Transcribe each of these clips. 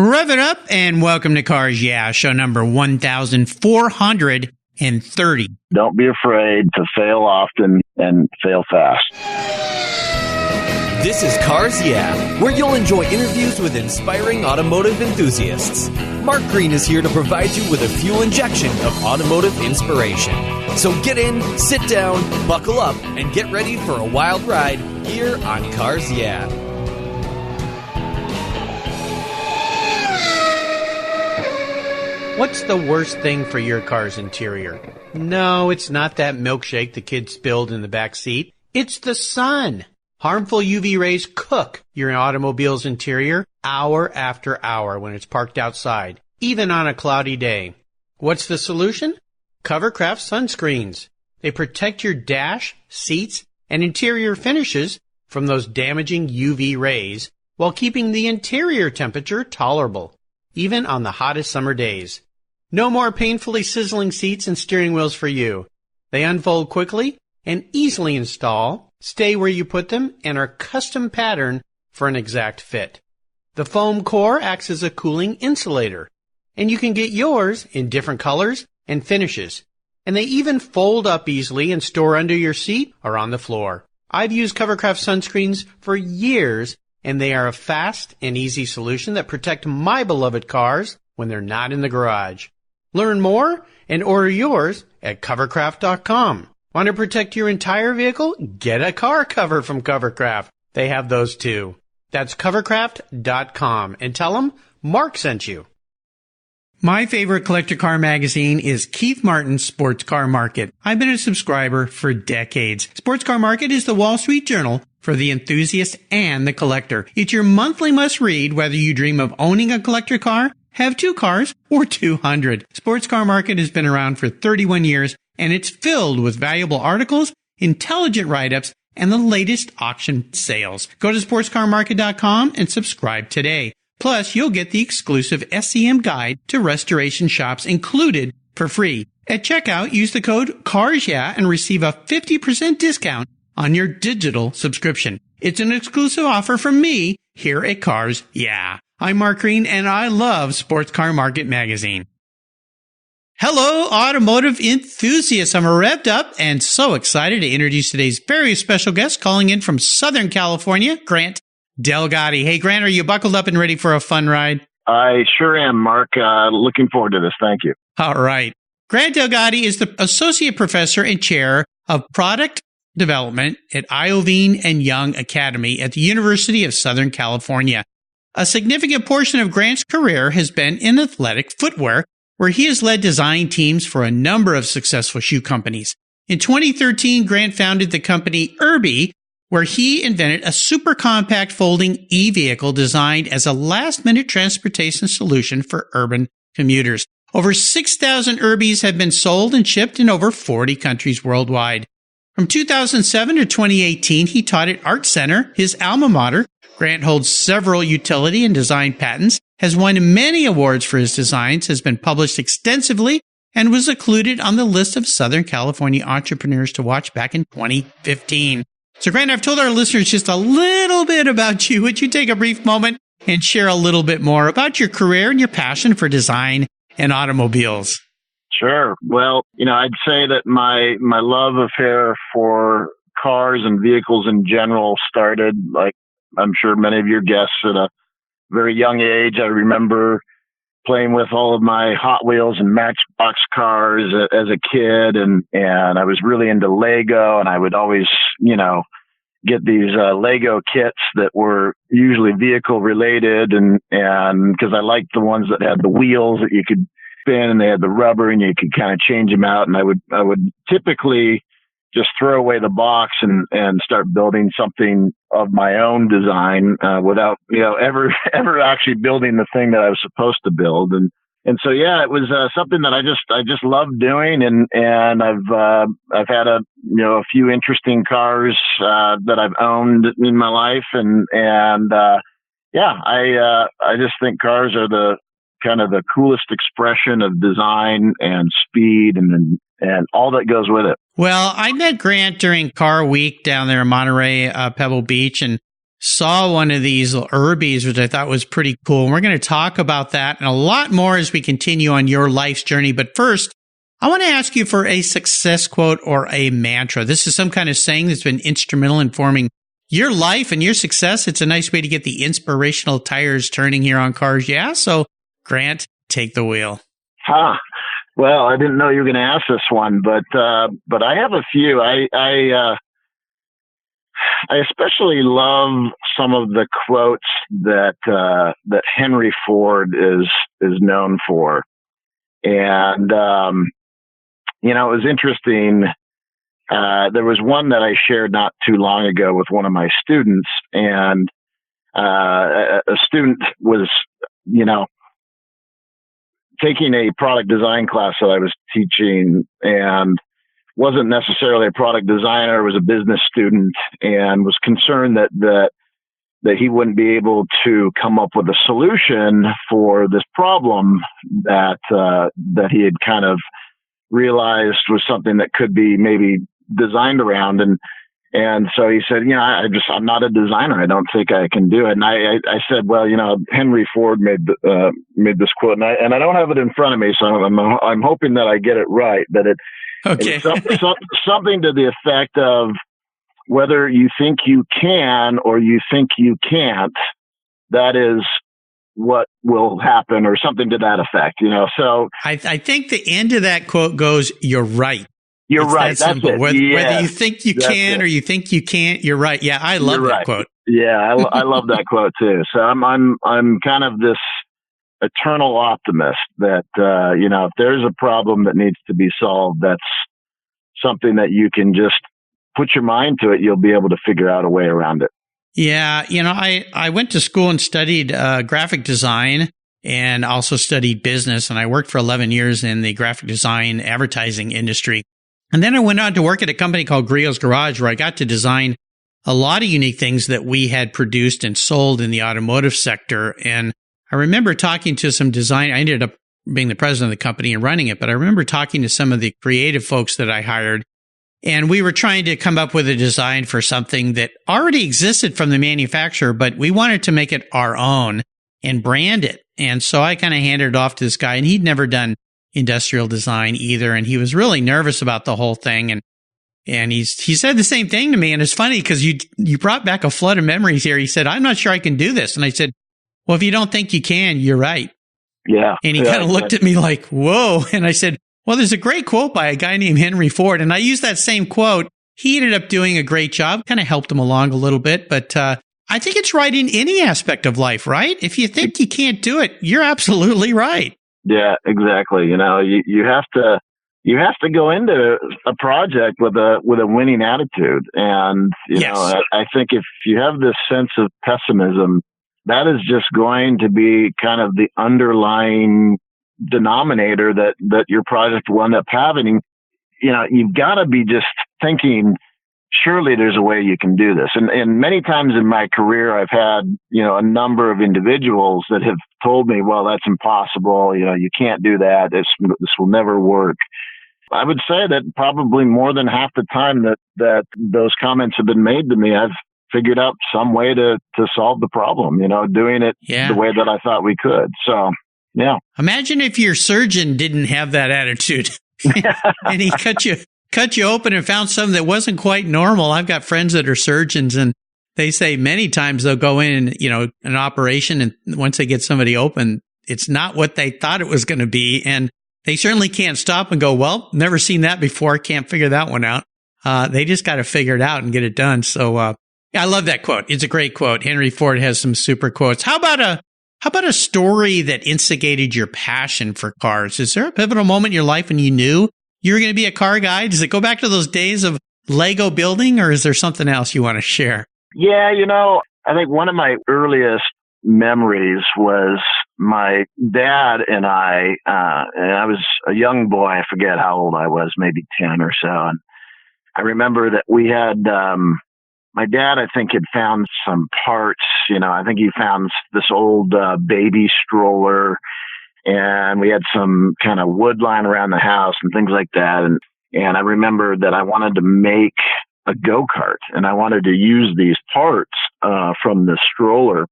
Rev it up and welcome to Cars Yeah, show number 1430. Don't be afraid to fail often and fail fast. This is Cars Yeah, where you'll enjoy interviews with inspiring automotive enthusiasts. Mark Green is here to provide you with a fuel injection of automotive inspiration. So get in, sit down, buckle up, and get ready for a wild ride here on Cars Yeah. What's the worst thing for your car's interior? No, it's not that milkshake the kid spilled in the back seat. It's the sun. Harmful UV rays cook your automobile's interior hour after hour when it's parked outside, even on a cloudy day. What's the solution? Covercraft sunscreens. They protect your dash, seats, and interior finishes from those damaging UV rays while keeping the interior temperature tolerable, even on the hottest summer days. No more painfully sizzling seats and steering wheels for you. They unfold quickly and easily install, stay where you put them, and are custom patterned for an exact fit. The foam core acts as a cooling insulator, and you can get yours in different colors and finishes. And they even fold up easily and store under your seat or on the floor. I've used Covercraft sunscreens for years, and they are a fast and easy solution that protect my beloved cars when they're not in the garage. Learn more and order yours at covercraft.com. Want to protect your entire vehicle? Get a car cover from Covercraft. They have those too. That's covercraft.com and tell them Mark sent you. My favorite collector car magazine is Keith Martin's Sports Car Market. I've been a subscriber for decades. Sports Car Market is the Wall Street Journal for the enthusiast and the collector. It's your monthly must-read whether you dream of owning a collector car, have 2 cars, or 200. Sports Car Market has been around for 31 years, and it's filled with valuable articles, intelligent write-ups, and the latest auction sales. Go to sportscarmarket.com and subscribe today. Plus, you'll get the exclusive SCM guide to restoration shops included for free. At checkout, use the code CARSYEAH and receive a 50% discount on your digital subscription. It's an exclusive offer from me here at Cars Yeah. I'm Mark Green, and I love Sports Car Market magazine. Hello, automotive enthusiasts. I'm revved up and so excited to introduce today's very special guest calling in from Southern California, Grant Delgatty. Hey, Grant, are you buckled up and ready for a fun ride? I sure am, Mark. Looking forward to this. Thank you. All right. Grant Delgatty is the Associate Professor and Chair of Product Development at Iovine and Young Academy at the University of Southern California. A significant portion of Grant's career has been in athletic footwear, where he has led design teams for a number of successful shoe companies. In 2013, Grant founded the company URB-E, where he invented a super compact folding e-vehicle designed as a last-minute transportation solution for urban commuters. Over 6,000 URB-Es have been sold and shipped in over 40 countries worldwide. From 2007 to 2018, he taught at ArtCenter, his alma mater. Grant holds several utility and design patents, has won many awards for his designs, has been published extensively, and was included on the list of Southern California entrepreneurs to watch back in 2015. So, Grant, I've told our listeners just a little bit about you. Would you take a brief moment and share a little bit more about your career and your passion for design and automobiles? Sure. Well, I'd say that my love affair for cars and vehicles in general started, like I'm sure many of your guests, at a very young age. I remember playing with all of my Hot Wheels and Matchbox cars as a kid, and I was really into Lego, and I would always, get these Lego kits that were usually vehicle related, and because I liked the ones that had the wheels that you could spin, and they had the rubber, and you could kind of change them out, and I would typically just throw away the box and start building something of my own design, without, ever actually building the thing that I was supposed to build. And so, yeah, it was something that I just loved doing. And I've had a few interesting cars, that I've owned in my life. I just think cars are the kind of the coolest expression of design and speed and all that goes with it. Well, I met Grant during Car Week down there in Monterey, Pebble Beach, and saw one of these URB-Es, which I thought was pretty cool. And we're going to talk about that and a lot more as we continue on your life's journey. But first, I want to ask you for a success quote or a mantra. This is some kind of saying that's been instrumental in forming your life and your success. It's a nice way to get the inspirational tires turning here on Cars Yeah. So, Grant, take the wheel. Well, I didn't know you were going to ask this one, but I have a few. I especially love some of the quotes that Henry Ford is known for, and it was interesting. There was one that I shared not too long ago with one of my students, and a student was, taking a product design class that I was teaching, and wasn't necessarily a product designer, was a business student, and was concerned that he wouldn't be able to come up with a solution for this problem that he had kind of realized was something that could be maybe designed around. And so he said, I'm not a designer. I don't think I can do it. And I said, well, Henry Ford made this quote, and I don't have it in front of me, so I'm hoping that I get it right. But it's something to the effect of, whether you think you can or you think you can't, that is what will happen, or something to that effect. So I think the end of that quote goes, "You're right." You're right. That's it. Whether you think you can or you think you can't, you're right. Yeah, I love that quote. Yeah, I love that quote too. So I'm kind of this eternal optimist that if there's a problem that needs to be solved, that's something that you can just put your mind to it. You'll be able to figure out a way around it. Yeah, I went to school and studied graphic design, and also studied business, and I worked for 11 years in the graphic design advertising industry. And then I went on to work at a company called Griot's Garage, where I got to design a lot of unique things that we had produced and sold in the automotive sector. And I remember talking to some design. I ended up being the president of the company and running it, but I remember talking to some of the creative folks that I hired, and we were trying to come up with a design for something that already existed from the manufacturer, but we wanted to make it our own and brand it. And so I kind of handed it off to this guy, and he'd never done industrial design either, and he was really nervous about the whole thing. And he said the same thing to me, and it's funny because you brought back a flood of memories here. He said, "I'm not sure I can do this," and I said, "Well, if you don't think you can, you're right." Yeah. And he kind of looked at me like, "Whoa!" And I said, "Well, there's a great quote by a guy named Henry Ford," and I used that same quote. He ended up doing a great job, kind of helped him along a little bit, but I think it's right in any aspect of life, right? If you think you can't do it, you're absolutely right. Yeah, exactly. You have to go into a project with a winning attitude. And, I think if you have this sense of pessimism, that is just going to be kind of the underlying denominator that your project will end up having. You've got to be just thinking, surely there's a way you can do this. And many times in my career, I've had, a number of individuals that have told me, well, that's impossible. You can't do that. This will never work. I would say that probably more than half the time that those comments have been made to me, I've figured out some way to solve the problem, doing it the way that I thought we could. So, yeah. Imagine if your surgeon didn't have that attitude and he cut you open and found something that wasn't quite normal. I've got friends that are surgeons, and they say many times they'll go in, an operation, and once they get somebody open, it's not what they thought it was going to be. And they certainly can't stop and go, well, never seen that before. Can't figure that one out. They just got to figure it out and get it done. So, I love that quote. It's a great quote. Henry Ford has some super quotes. How about a story that instigated your passion for cars? Is there a pivotal moment in your life when you knew you were going to be a car guy? Does it go back to those days of Lego building, or is there something else you want to share? Yeah, I think one of my earliest memories was my dad and I was a young boy. I forget how old I was, maybe 10 or so. And I remember that we had, my dad, I think, had found some parts. I think he found this old baby stroller, and we had some kind of wood lying around the house and things like that. And I remember that I wanted to make a go-kart, and I wanted to use these parts from this stroller.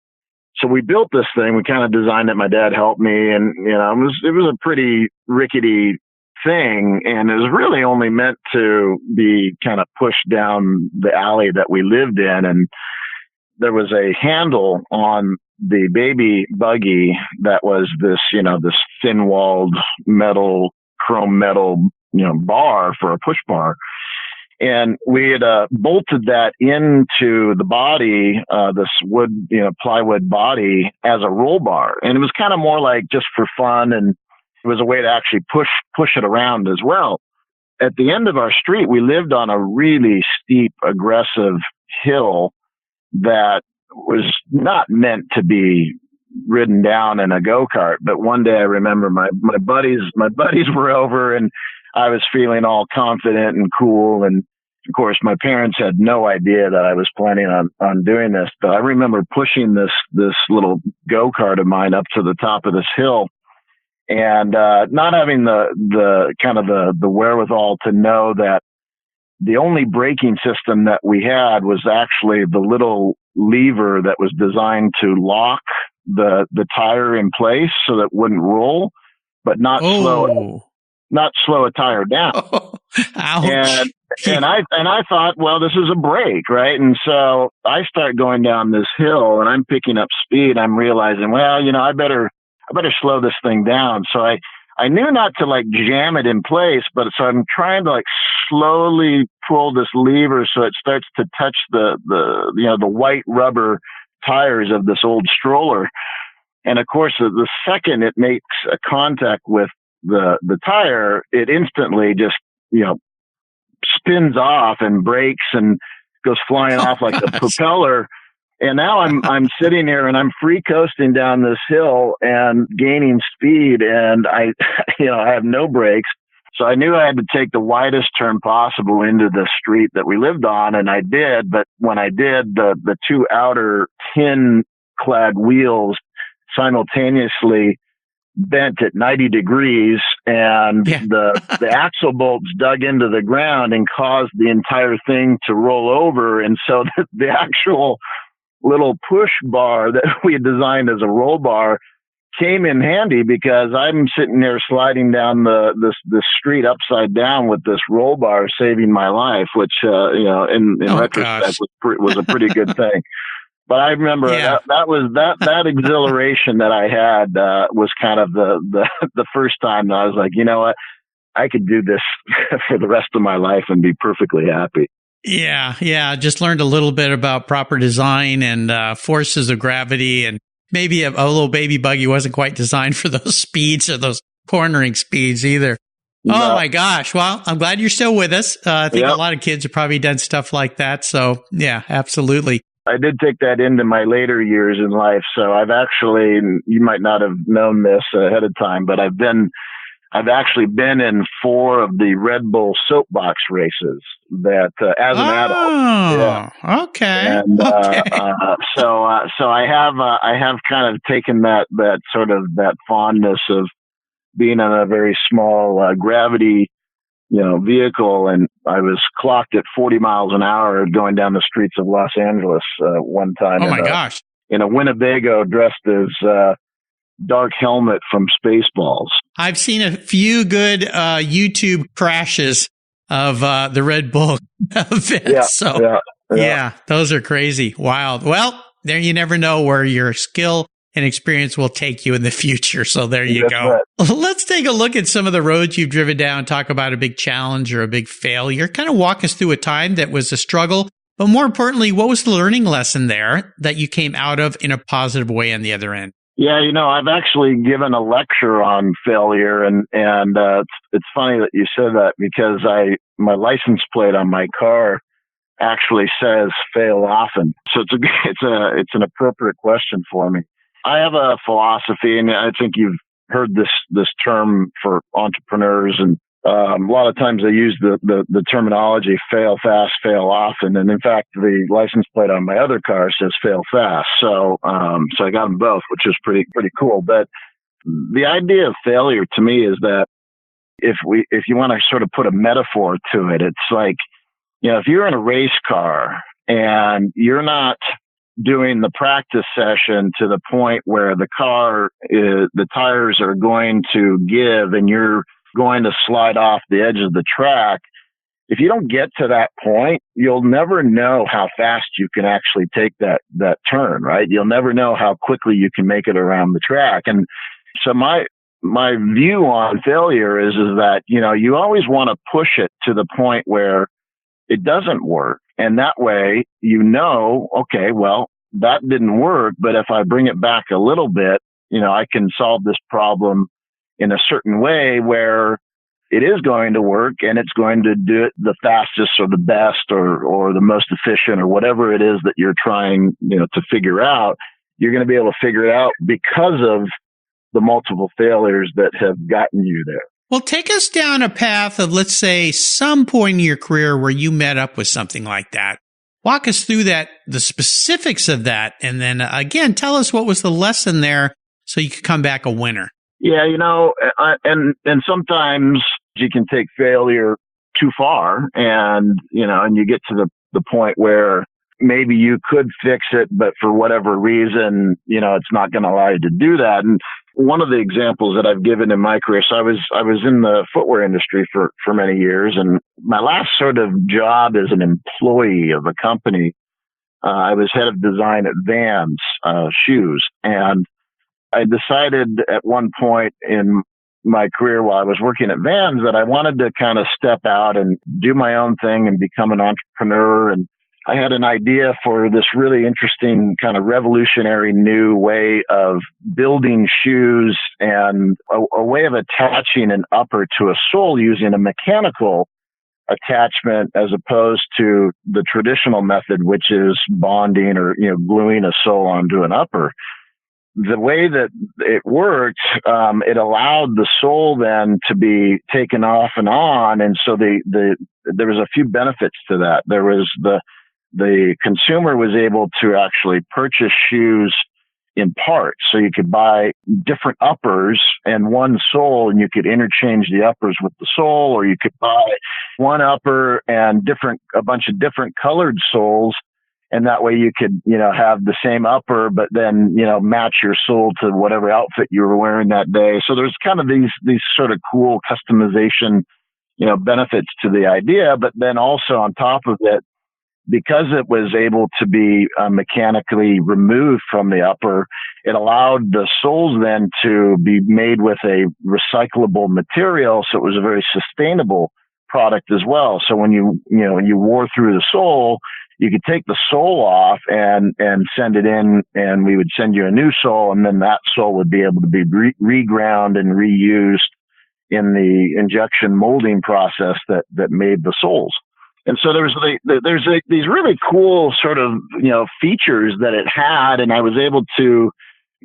So we built this thing. We kind of designed it. My dad helped me, and it was a pretty rickety thing, and it was really only meant to be kind of pushed down the alley that we lived in. And there was a handle on the baby buggy that was this thin-walled chrome metal, bar for a push bar. And we had bolted that into the body, this wood, plywood body as a roll bar. And it was kind of more like just for fun, and it was a way to actually push it around as well. At the end of our street, we lived on a really steep, aggressive hill that was not meant to be ridden down in a go-kart. But one day I remember my buddies were over, and I was feeling all confident and cool. And of course, my parents had no idea that I was planning on doing this. But I remember pushing this little go-kart of mine up to the top of this hill, and not having the kind of the wherewithal to know that the only braking system that we had was actually the little lever that was designed to lock the tire in place so that it wouldn't roll, but not slow a tire down. Ouch. And I thought, well, this is a brake, right? And so I start going down this hill, and I'm picking up speed. I'm realizing, well, I better slow this thing down. So I knew not to like jam it in place, but so I'm trying to like slowly pull this lever so it starts to touch the white rubber tires of this old stroller. And of course, the second it makes a contact with the tire, it instantly just, spins off and breaks and goes flying off like a propeller. And now I'm sitting here and I'm free coasting down this hill and gaining speed, and I have no brakes. So I knew I had to take the widest turn possible into the street that we lived on, and I did. But when I did, the two outer tin-clad wheels simultaneously bent at 90 degrees, and the axle bolts dug into the ground and caused the entire thing to roll over. And so the actual little push bar that we had designed as a roll bar came in handy, because I'm sitting there sliding down this street upside down with this roll bar, saving my life, which in retrospect was a pretty good thing. But I remember that exhilaration that I had was kind of the first time that I was like, you know what, I could do this for the rest of my life and be perfectly happy. Yeah. Just learned a little bit about proper design and forces of gravity, and maybe a little baby buggy wasn't quite designed for those speeds or those cornering speeds either. No. Oh my gosh. Well, I'm glad you're still with us. I think a lot of kids have probably done stuff like that. So yeah, absolutely. I did take that into my later years in life. So I've actually, you might not have known this ahead of time, but I've actually been in 4 of the Red Bull soapbox races that as an adult. Yeah. Okay. And so I have kind of taken that sort of that fondness of being on a very small gravity vehicle, and I was clocked at 40 miles an hour going down the streets of Los Angeles one time. Oh my gosh! In a Winnebago dressed as Dark Helmet from Spaceballs. I've seen a few good YouTube crashes of the Red Bull events. Yeah, those are crazy, wild. Well, there you never know where your skill and experience will take you in the future. So there you go. Right. Let's take a look at some of the roads you've driven down, talk about a big challenge or a big failure. Kind of walk us through a time that was a struggle, but more importantly, what was the learning lesson there that you came out of in a positive way on the other end? Yeah, I've actually given a lecture on failure, and it's funny that you said that, because my license plate on my car actually says "fail often," so it's an appropriate question for me. I have a philosophy, and I think you've heard this term for entrepreneurs, and a lot of times they use the terminology "fail fast, fail often," and in fact, the license plate on my other car says "fail fast." So I got them both, which is pretty cool. But the idea of failure to me is that if you want to sort of put a metaphor to it, it's like, if you're in a race car and you're not doing the practice session to the point where the tires are going to give and you're going to slide off the edge of the track, if you don't get to that point, you'll never know how fast you can actually take that turn, right? You'll never know how quickly you can make it around the track. And so my view on failure is that, you always want to push it to the point where it doesn't work. And that way, okay, well, that didn't work, but if I bring it back a little bit, I can solve this problem in a certain way where it is going to work and it's going to do it the fastest or the best or the most efficient or whatever it is that you're trying, to figure out. You're going to be able to figure it out because of the multiple failures that have gotten you there. Well, take us down a path of, let's say, some point in your career where you met up with something like that. Walk us through that, the specifics of that, and then again, tell us what was the lesson there so you could come back a winner. Yeah, and sometimes you can take failure too far, and you get to the point where maybe you could fix it, but for whatever reason, it's not going to allow you to do that. And one of the examples that I've given in my career, so I was in the footwear industry for many years, and my last sort of job as an employee of a company, I was head of design at Vans shoes, and I decided at one point in my career while I was working at Vans that I wanted to kind of step out and do my own thing and become an entrepreneur. And I had an idea for this really interesting kind of revolutionary new way of building shoes and a way of attaching an upper to a sole using a mechanical attachment as opposed to the traditional method, which is bonding or, gluing a sole onto an upper. The way that it worked, it allowed the sole then to be taken off and on. And so there was a few benefits to that. There was the consumer was able to actually purchase shoes in parts. So you could buy different uppers and one sole, and you could interchange the uppers with the sole, or you could buy one upper and a bunch of different colored soles. And that way you could, have the same upper, but then, match your sole to whatever outfit you were wearing that day. So there's kind of these sort of cool customization, benefits to the idea. But then also on top of it, because it was able to be mechanically removed from the upper, it allowed the soles then to be made with a recyclable material. So it was a very sustainable product as well. So when you wore through the sole, you could take the sole off and send it in, and we would send you a new sole, and then that sole would be able to be reground and reused in the injection molding process that made the soles. And so there's these really cool sort of, features that it had, and I was able to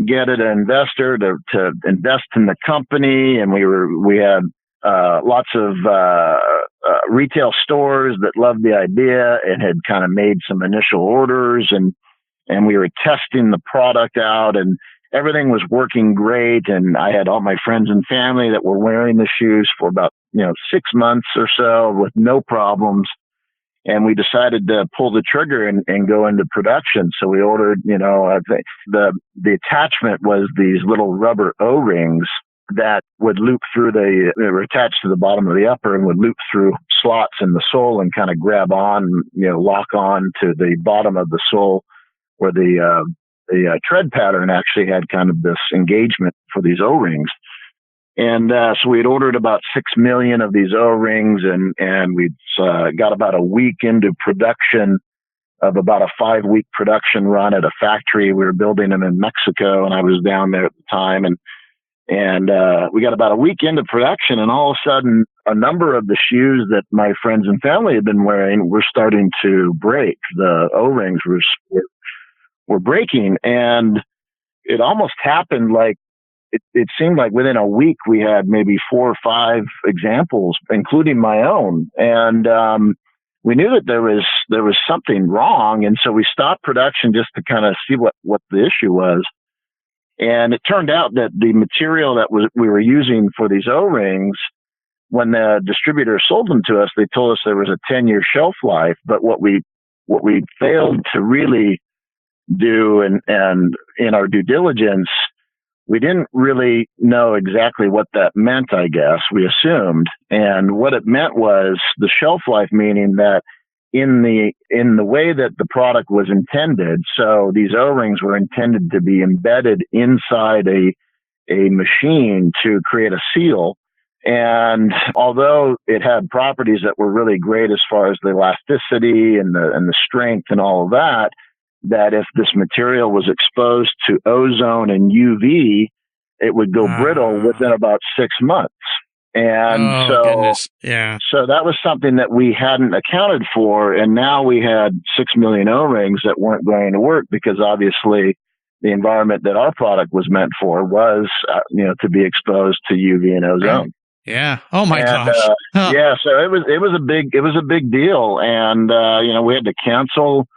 get an investor to invest in the company, and we had lots of retail stores that loved the idea and had kind of made some initial orders, and we were testing the product out, and everything was working great. And I had all my friends and family that were wearing the shoes for about 6 months or so with no problems. And we decided to pull the trigger and go into production. So we ordered, I think the attachment was these little rubber O-rings that would loop through they were attached to the bottom of the upper and would loop through slots in the sole and kind of grab on, lock on to the bottom of the sole where the tread pattern actually had kind of this engagement for these O-rings. And so we had ordered about 6 million of these O-rings, and we'd got about a week into production of about a 5-week production run at a factory. We were building them in Mexico, and I was down there at the time. And we got about a week into production, and all of a sudden, a number of the shoes that my friends and family had been wearing were starting to break. The O-rings were breaking, and it almost happened like, it seemed like within a week we had maybe 4 or 5 examples, including my own. And we knew that there was something wrong. And so we stopped production just to kind of see what the issue was. And it turned out that the material that we were using for these O-rings, when the distributor sold them to us, they told us there was a 10-year shelf life. But what we failed to really do. And in our due diligence, we didn't really know exactly what that meant, I guess. We assumed. And what it meant was the shelf life, meaning that in the way that the product was intended, so these O-rings were intended to be embedded inside a machine to create a seal. And although it had properties that were really great as far as the elasticity and the strength and all of that, that if this material was exposed to ozone and UV, it would go brittle within about 6 months. And so that was something that we hadn't accounted for. And now we had 6 million O-rings that weren't going to work because obviously the environment that our product was meant for was, to be exposed to UV and ozone. Right. Yeah. Oh my gosh. Yeah. So it was a big deal. And, we had to cancel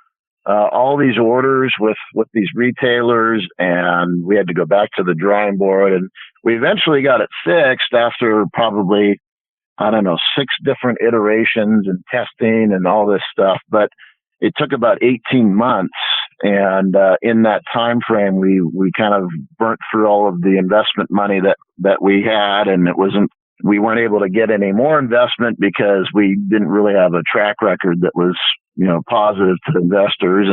all these orders with these retailers, and we had to go back to the drawing board, and we eventually got it fixed after probably, 6 different iterations and testing and all this stuff. But it took about 18 months. And in that time frame, we kind of burnt through all of the investment money that we had, and we weren't able to get any more investment because we didn't really have a track record that was, positive to investors.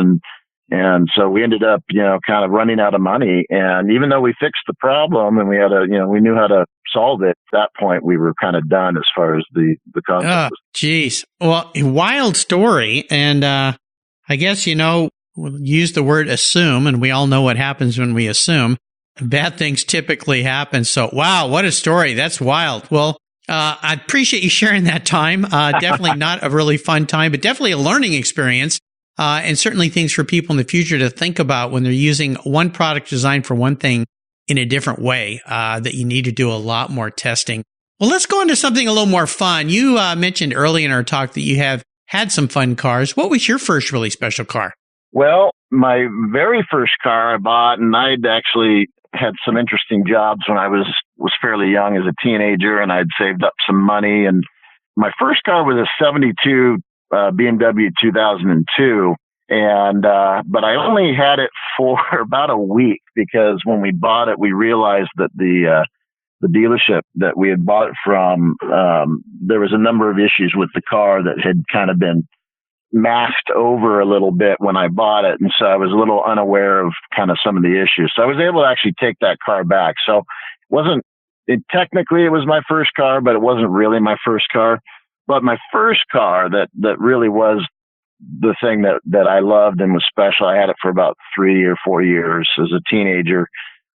And so we ended up, kind of running out of money. And even though we fixed the problem and we knew how to solve it, at that point we were kind of done as far as the concept. Geez. Well, wild story. And, I guess, we'll use the word assume, and we all know what happens when we assume. Bad things typically happen. So, wow, what a story. That's wild. Well, I appreciate you sharing that time. Definitely not a really fun time, but definitely a learning experience. And certainly things for people in the future to think about when they're using one product designed for one thing in a different way, that you need to do a lot more testing. Well, let's go into something a little more fun. You mentioned early in our talk that you have had some fun cars. What was your first really special car? Well, my very first car I bought, and I'd actually had some interesting jobs when I was fairly young as a teenager, and I'd saved up some money. And my first car was a 72 BMW 2002. And, but I only had it for about a week because when we bought it, we realized that the dealership that we had bought it from, there was a number of issues with the car that had kind of been masked over a little bit when I bought it. And so I was a little unaware of kind of some of the issues. So I was able to actually take that car back. So technically it was my first car, but it wasn't really my first car. But my first car that really was the thing that I loved and was special, I had it for about 3 or 4 years as a teenager,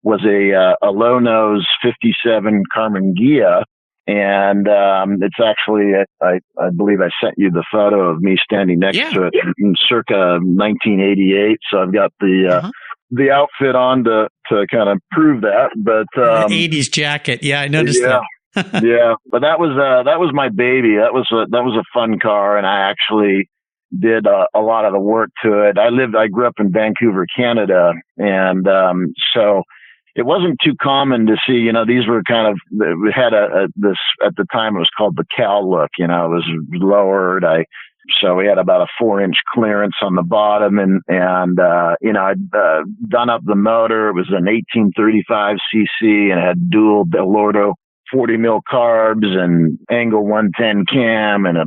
was a low nose 57 Carmen Ghia. And it's actually, I believe I sent you the photo of me standing next to it in circa 1988. So I've got the outfit on to kind of prove that. But 80s jacket, I noticed that. Yeah, but that was my baby. That was a fun car, and I actually did a lot of the work to it. I grew up in Vancouver, Canada, and so it wasn't too common to see, these were kind of, we had this, at the time it was called the cow look, it was lowered. So we had about a 4-inch clearance on the bottom and I'd done up the motor. It was an 1835 cc and it had dual Delorto 40 mil carbs and angle 110 cam and a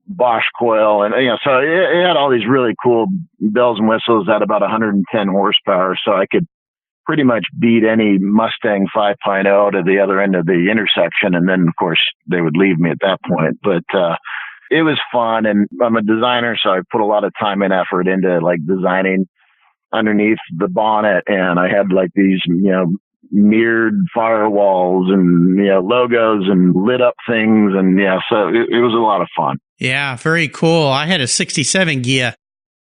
Bosch coil. And, so it had all these really cool bells and whistles at about 110 horsepower. So I could pretty much beat any Mustang 5.0 to the other end of the intersection. And then, of course, they would leave me at that point. But it was fun. And I'm a designer, so I put a lot of time and effort into like designing underneath the bonnet. And I had like these, mirrored firewalls and, logos and lit up things. And so it was a lot of fun. Yeah, very cool. I had a 67 Ghia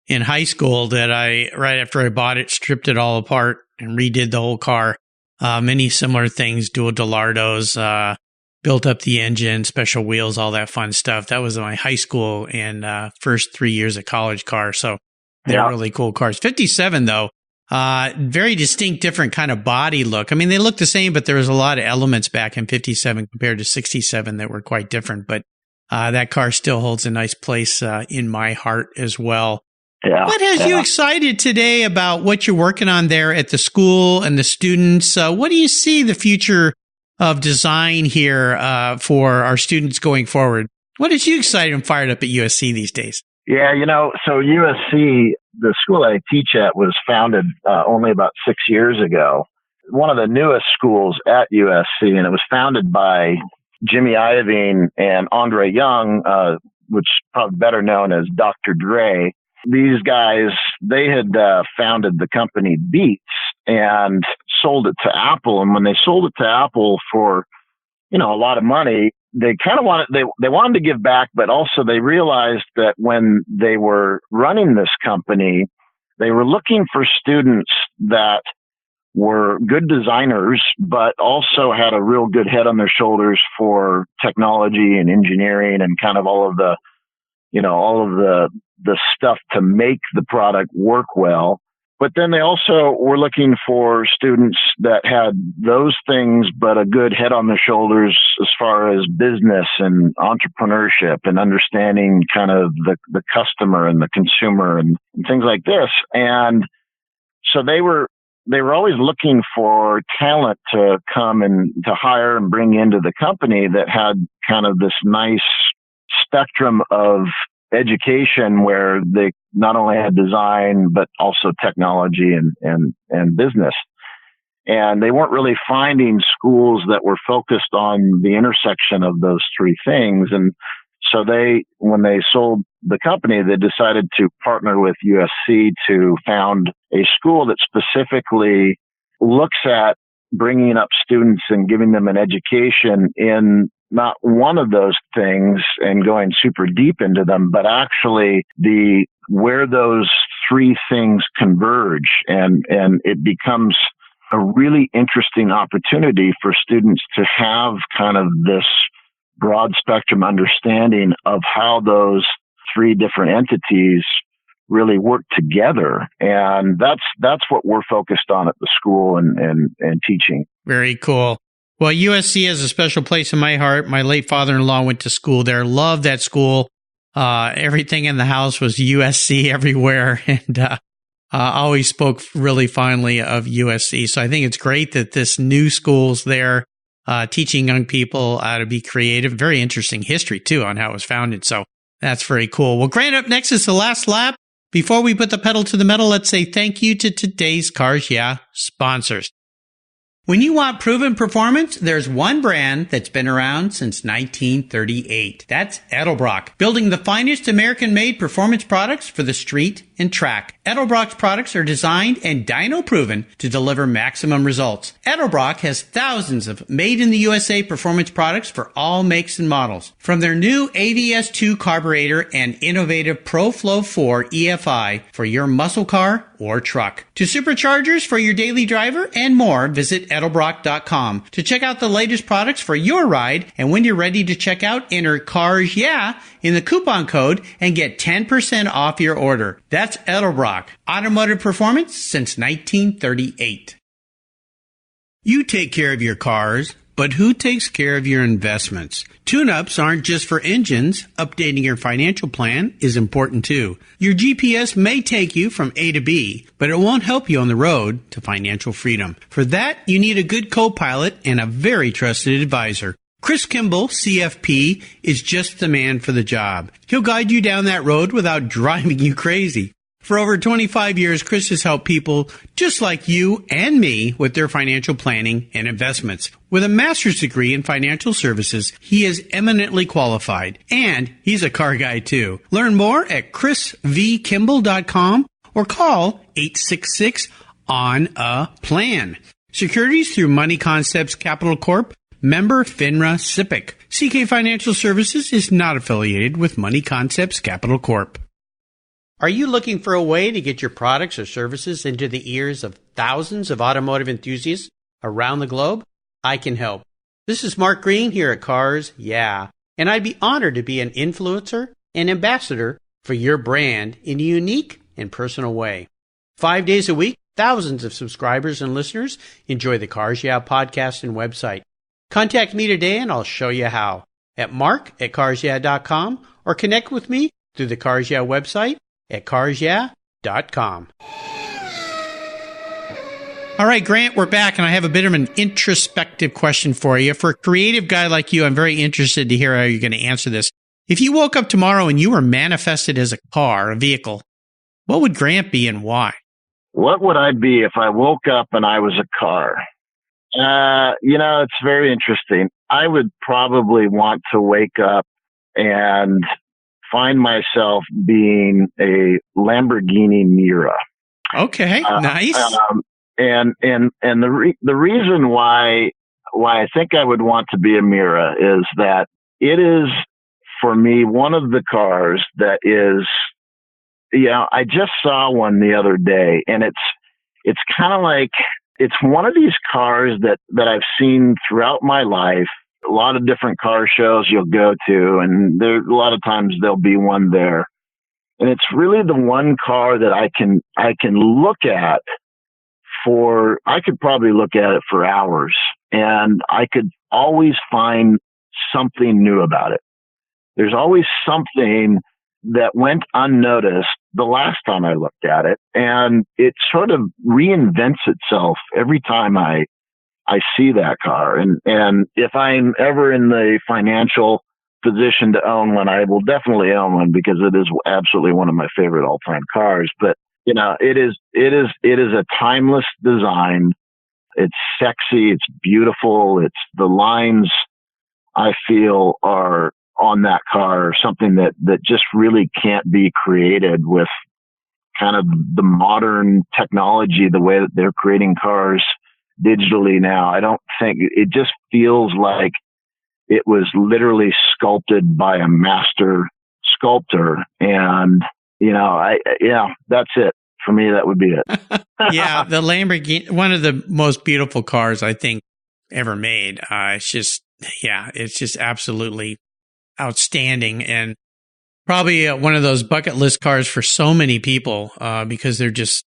in high school that right after I bought it, stripped it all apart and redid the whole car. Many similar things, dual Delardos, built up the engine, special wheels, all that fun stuff. That was my high school and first 3 years of college car. So they're really cool cars. 57, though, very distinct, different kind of body look. I mean, they look the same, but there was a lot of elements back in 57 compared to 67 that were quite different. But that car still holds a nice place in my heart as well. Yeah. What has you excited today about what you're working on there at the school and the students? What do you see the future of design here for our students going forward? What is you excited and fired up at USC these days? Yeah, so USC, the school I teach at, was founded only about 6 years ago. One of the newest schools at USC, and it was founded by Jimmy Iovine and Andre Young, which is probably better known as Dr. Dre. These guys, they had founded the company Beats and sold it to Apple. And when they sold it to Apple for, a lot of money, they kind of they wanted to give back, but also they realized that when they were running this company, they were looking for students that were good designers, but also had a real good head on their shoulders for technology and engineering and kind of all of the stuff to make the product work well. But then they also were looking for students that had those things, but a good head on their shoulders as far as business and entrepreneurship and understanding kind of the customer and the consumer and things like this. And so they were always looking for talent to come and to hire and bring into the company that had kind of this nice spectrum of education where they not only had design, but also technology and business. And they weren't really finding schools that were focused on the intersection of those three things. And so when they sold the company, they decided to partner with USC to found a school that specifically looks at bringing up students and giving them an education in not one of those things and going super deep into them, but actually where those three things converge, and it becomes a really interesting opportunity for students to have kind of this broad spectrum understanding of how those three different entities really work together. And that's what we're focused on at the school and teaching. Very cool. Well, USC has a special place in my heart. My late father-in-law went to school there. Loved that school. Everything in the house was USC everywhere, and always spoke really fondly of USC. So I think it's great that this new school's there, teaching young people how to be creative. Very interesting history, too, on how it was founded. So that's very cool. Well, Grant, up next is the last lap. Before we put the pedal to the metal, let's say thank you to today's Cars Yeah sponsors. When you want proven performance, there's one brand that's been around since 1938. That's Edelbrock, building the finest American-made performance products for the street and track. Edelbrock's products are designed and dyno-proven to deliver maximum results. Edelbrock has thousands of made-in-the-USA performance products for all makes and models. From their new AVS2 carburetor and innovative ProFlow 4 EFI for your muscle car or truck, to superchargers for your daily driver and more, visit Edelbrock.com to check out the latest products for your ride. And when you're ready to check out, enter Cars Yeah in the coupon code and get 10% off your order. That's Edelbrock, automotive performance since 1938. You take care of your cars, but who takes care of your investments? Tune-ups aren't just for engines. Updating your financial plan is important too. Your GPS may take you from A to B, but it won't help you on the road to financial freedom. For that, you need a good co-pilot and a very trusted advisor. Chris Kimball, CFP, is just the man for the job. He'll guide you down that road without driving you crazy. For over 25 years, Chris has helped people just like you and me with their financial planning and investments. With a master's degree in financial services, he is eminently qualified, and he's a car guy too. Learn more at chrisvkimball.com or call 866-ON-A-PLAN. Securities through Money Concepts Capital Corp., member FINRA SIPC. CK Financial Services is not affiliated with Money Concepts Capital Corp. Are you looking for a way to get your products or services into the ears of thousands of automotive enthusiasts around the globe? I can help. This is Mark Green here at Cars Yeah, and I'd be honored to be an influencer and ambassador for your brand in a unique and personal way. 5 days a week, thousands of subscribers and listeners enjoy the Cars Yeah podcast and website. Contact me today and I'll show you how at mark@carsyeah.com or connect with me through the Cars Yeah website at carsyeah.com. All right, Grant, we're back, and I have a bit of an introspective question for you. For a creative guy like you, I'm very interested to hear how you're going to answer this. If you woke up tomorrow and you were manifested as a car, a vehicle, what would Grant be and why? What would I be if I woke up and I was a car? It's very interesting. I would probably want to wake up and find myself being a Lamborghini Miura. Okay, nice. And the reason why I think I would want to be a Miura is that it is, for me, one of the cars that is, I just saw one the other day, and it's kind of like, it's one of these cars that I've seen throughout my life. A lot of different car shows you'll go to, and there a lot of times there'll be one there. And it's really the one car that I can look at I could probably look at it for hours, and I could always find something new about it. There's always something that went unnoticed the last time I looked at it, and it sort of reinvents itself every time I see that car. And if I'm ever in the financial position to own one, I will definitely own one, because it is absolutely one of my favorite all-time cars. But it is a timeless design. It's sexy. It's beautiful. It's the lines I feel are on that car, something that just really can't be created with kind of the modern technology, the way that they're creating cars digitally now. I don't think it just feels like it was literally sculpted by a master sculptor. And, that's it. For me, that would be it. Yeah, the Lamborghini, one of the most beautiful cars I think ever made. It's just absolutely outstanding, and probably one of those bucket list cars for so many people because they're just,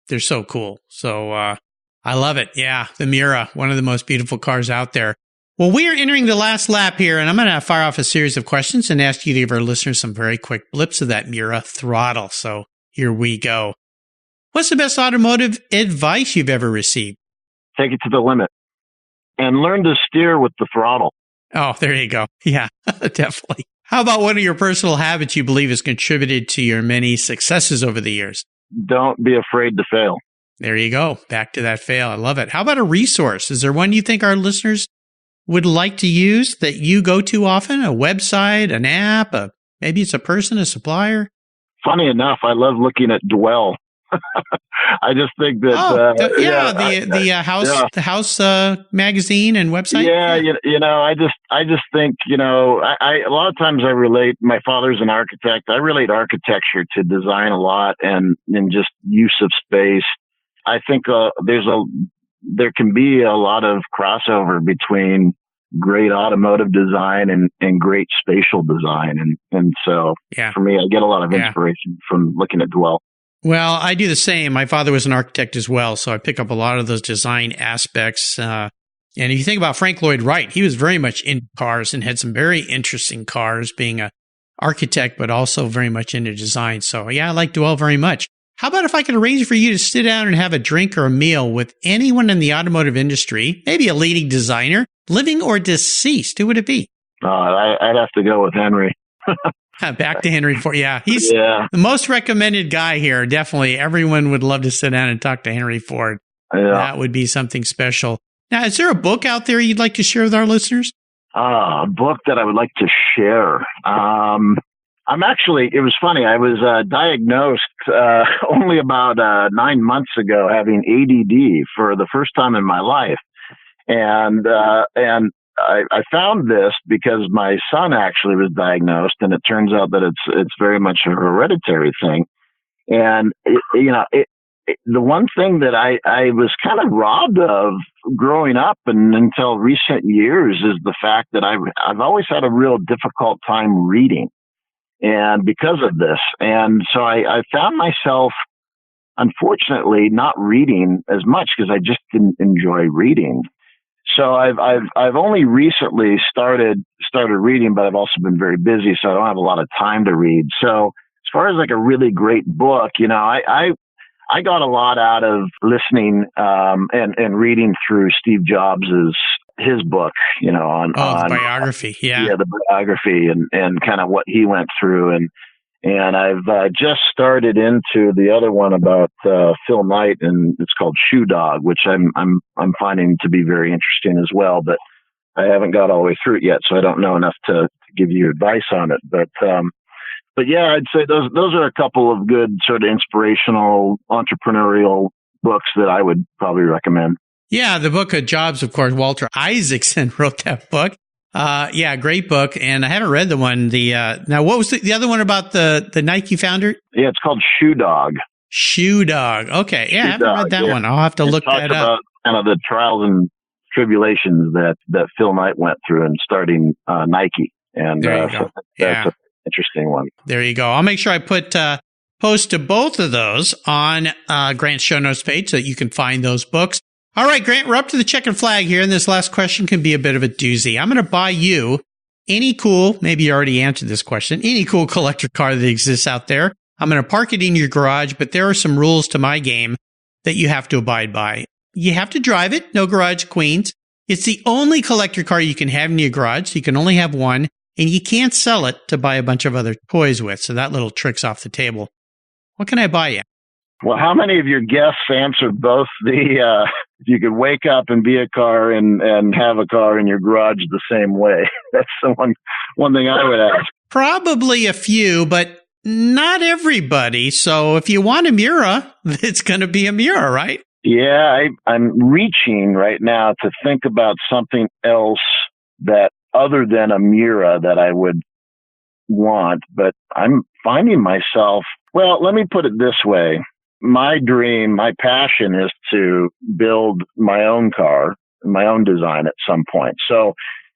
they're so cool. So I love it. Yeah, the Miura, one of the most beautiful cars out there. Well, we are entering the last lap here, and I'm going to fire off a series of questions and ask you to give our listeners some very quick blips of that Miura throttle. So here we go. What's the best automotive advice you've ever received? Take it to the limit and learn to steer with the throttle. Oh, there you go. Yeah, definitely. How about one of your personal habits you believe has contributed to your many successes over the years? Don't be afraid to fail. There you go. Back to that fail. I love it. How about a resource? Is there one you think our listeners would like to use that you go to often? A website, an app, maybe it's a person, a supplier? Funny enough, I love looking at Dwell. I just think that the house magazine and website. Yeah, I just think I a lot of times I relate. My father's an architect. I relate architecture to design a lot, and just use of space. I think there can be a lot of crossover between great automotive design and great spatial design, and so for me, I get a lot of inspiration from looking at Dwell. Well, I do the same. My father was an architect as well, so I pick up a lot of those design aspects. And if you think about Frank Lloyd Wright, he was very much into cars and had some very interesting cars, being an architect, but also very much into design. So, yeah, I like Dwell very much. How about if I could arrange for you to sit down and have a drink or a meal with anyone in the automotive industry, maybe a leading designer, living or deceased? Who would it be? I'd have to go with Henry. Back to Henry Ford. Yeah, he's the most recommended guy here. Definitely. Everyone would love to sit down and talk to Henry Ford. Yeah. That would be something special. Now, is there a book out there you'd like to share with our listeners? A book that I would like to share. It was funny. I was diagnosed only about 9 months ago having ADD for the first time in my life. And I found this because my son actually was diagnosed, and it turns out that it's very much a hereditary thing. And the one thing that I was kind of robbed of growing up and until recent years is the fact that I've always had a real difficult time reading, and because of this, and so I found myself, unfortunately, not reading as much because I just didn't enjoy reading. So I've only recently started reading, but I've also been very busy, so I don't have a lot of time to read. So far as like a really great book, you know, I got a lot out of listening and reading through Steve Jobs's his book, you know, on the biography, the biography and kind of what he went through, and I've just started into the other one about Phil Knight, and it's called Shoe Dog, which I'm finding to be very interesting as well, but I haven't got all the way through it yet, so I don't know enough to give you advice on it, But yeah, I'd say those are a couple of good sort of inspirational entrepreneurial books that I would probably recommend. Yeah, the book of Jobs, of course, Walter Isaacson wrote that book. Great book. And I haven't read the one. Now, what was the other one about the Nike founder? Yeah, it's called Shoe Dog. Shoe Dog. Okay. Yeah, I haven't read that one. I'll have to look that up. Kind of the trials and tribulations that Phil Knight went through in starting Nike. And there you go. That's an interesting one. There you go. I'll make sure I put post to both of those on Grant's show notes page so that you can find those books. All right, Grant, we're up to the checkered flag here, and this last question can be a bit of a doozy. I'm going to buy you any cool, maybe you already answered this question, any cool collector car that exists out there. I'm going to park it in your garage, but there are some rules to my game that you have to abide by. You have to drive it, no garage queens. It's the only collector car you can have in your garage, so you can only have one, and you can't sell it to buy a bunch of other toys with, so that little trick's off the table. What can I buy you? Well, how many of your guests answered both the, if you could wake up and be a car and have a car in your garage the same way? That's the one thing I would ask. Probably a few, but not everybody. So if you want a Miura, it's going to be a Miura, right? Yeah, I'm reaching right now to think about something else that other than a Miura that I would want, but I'm finding myself, well, let me put it this way. My dream, my passion is to build my own car, my own design at some point. So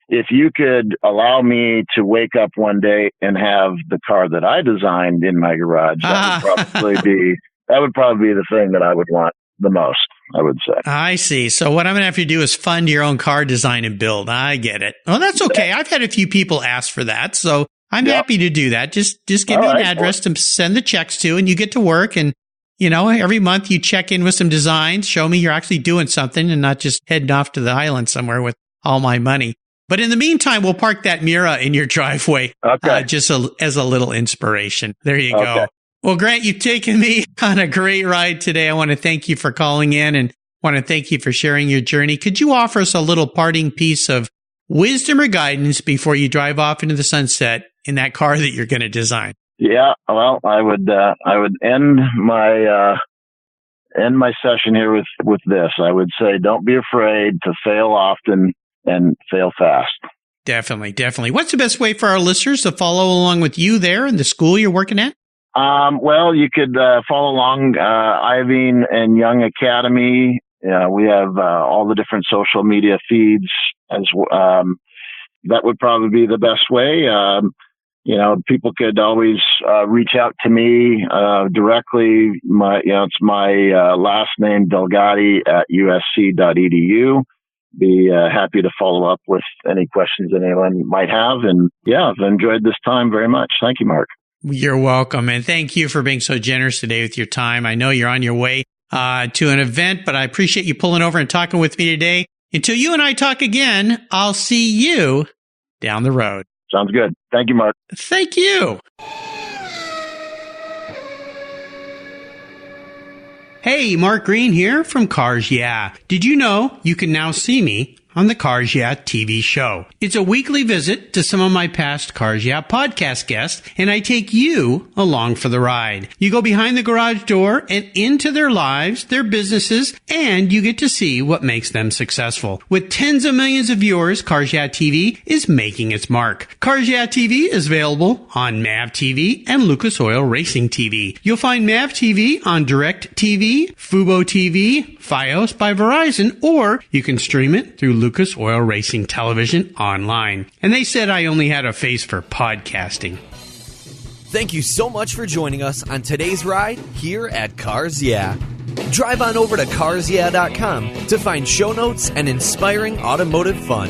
if you could allow me to wake up one day and have the car that I designed in my garage, that would probably be the thing that I would want the most, I would say. I see. So what I'm going to have to do is fund your own car design and build. I get it. Well, that's okay. I've had a few people ask for that, so I'm happy to do that. Just give me an address to send the checks to, and you get to work. And, you know, every month you check in with some designs, show me you're actually doing something and not just heading off to the island somewhere with all my money. But in the meantime, we'll park that Miura in your driveway, just as a little inspiration. There you go. Well, Grant, you've taken me on a great ride today. I want to thank you for calling in and want to thank you for sharing your journey. Could you offer us a little parting piece of wisdom or guidance before you drive off into the sunset in that car that you're going to design? Yeah, well, I would end my session here with this. I would say, don't be afraid to fail often and fail fast. Definitely. What's the best way for our listeners to follow along with you there in the school you're working at? Well, you could follow along Iovine and Young Academy. We have all the different social media feeds that would probably be the best way. People could always reach out to me directly. It's my last name, Delgatty at usc.edu. Be happy to follow up with any questions anyone might have. And yeah, I've enjoyed this time very much. Thank you, Mark. You're welcome. And thank you for being so generous today with your time. I know you're on your way to an event, but I appreciate you pulling over and talking with me today. Until you and I talk again, I'll see you down the road. Sounds good. Thank you, Mark. Thank you. Hey, Mark Green here from Cars Yeah. Did you know you can now see me on the Cars Yeah TV show? It's a weekly visit to some of my past Cars Yeah podcast guests, and I take you along for the ride. You go behind the garage door and into their lives, their businesses, and you get to see what makes them successful. With tens of millions of viewers, Cars Yeah TV is making its mark. Cars Yeah TV is available on MAV TV and Lucas Oil Racing TV. You'll find MAV TV on Direct TV, Fubo TV, Fios by Verizon, or you can stream it through Lucas Oil Racing Television online. And they said I only had a face for podcasting. Thank you so much for joining us on today's ride here at Cars Yeah. Drive on over to carsyeah.com to find show notes and inspiring automotive fun.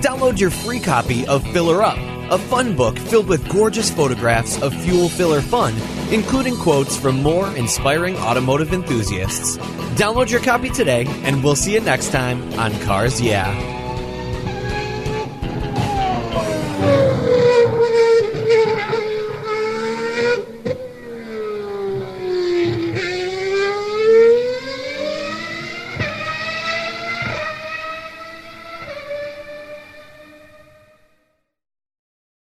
Download your free copy of Filler Up, a fun book filled with gorgeous photographs of fuel filler fun, including quotes from more inspiring automotive enthusiasts. Download your copy today, and we'll see you next time on Cars Yeah!